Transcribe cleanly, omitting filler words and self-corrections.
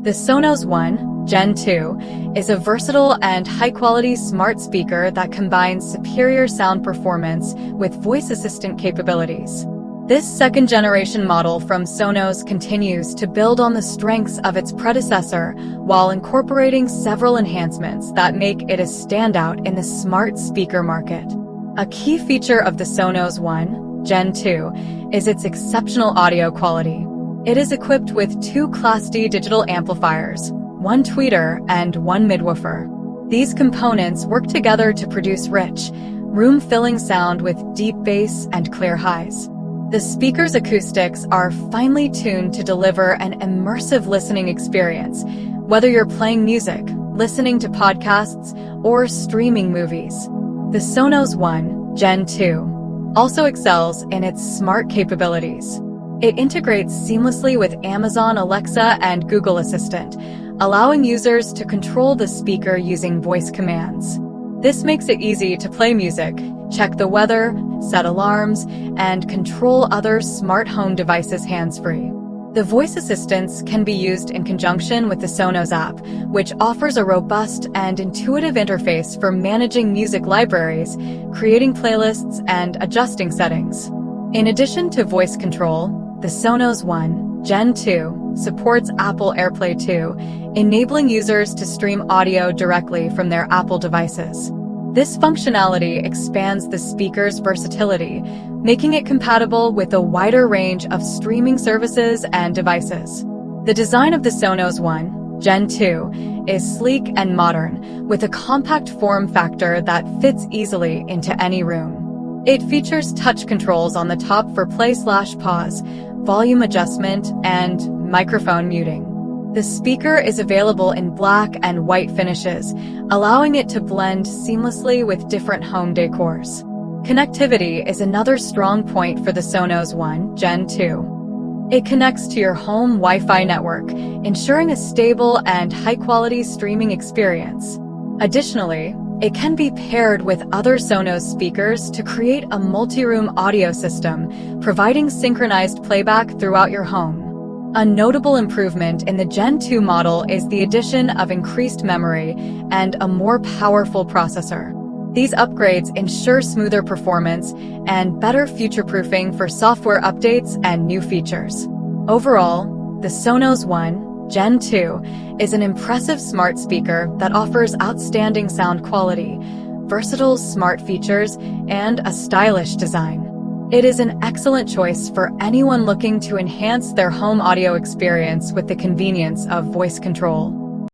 The Sonos One, Gen 2, is a versatile and high-quality smart speaker that combines superior sound performance with voice assistant capabilities. This second-generation model from Sonos continues to build on the strengths of its predecessor while incorporating several enhancements that make it a standout in the smart speaker market. A key feature of the Sonos One, Gen 2, is its exceptional audio quality. It is equipped with two Class D digital amplifiers, one tweeter and one midwoofer. These components work together to produce rich, room-filling sound with deep bass and clear highs. The speaker's acoustics are finely tuned to deliver an immersive listening experience, whether you're playing music, listening to podcasts, or streaming movies. The Sonos One, Gen 2, also excels in its smart capabilities. It integrates seamlessly with Amazon Alexa and Google Assistant, allowing users to control the speaker using voice commands. This makes it easy to play music, check the weather, set alarms, and control other smart home devices hands-free. The voice assistants can be used in conjunction with the Sonos app, which offers a robust and intuitive interface for managing music libraries, creating playlists, and adjusting settings. In addition to voice control, the Sonos One, Gen 2, supports Apple AirPlay 2, enabling users to stream audio directly from their Apple devices. This functionality expands the speaker's versatility, making it compatible with a wider range of streaming services and devices. The design of the Sonos One, Gen 2, is sleek and modern, with a compact form factor that fits easily into any room. It features touch controls on the top for play/pause, volume adjustment, and microphone muting. The speaker is available in black and white finishes, allowing it to blend seamlessly with different home decors. Connectivity is another strong point for the Sonos One, Gen 2. It connects to your home Wi-Fi network, ensuring a stable and high-quality streaming experience. Additionally, it can be paired with other Sonos speakers to create a multi-room audio system, providing synchronized playback throughout your home. A notable improvement in the Gen 2 model is the addition of increased memory and a more powerful processor. These upgrades ensure smoother performance and better future-proofing for software updates and new features. Overall, the Sonos One, Gen 2 is an impressive smart speaker that offers outstanding sound quality, versatile smart features, and a stylish design. It is an excellent choice for anyone looking to enhance their home audio experience with the convenience of voice control.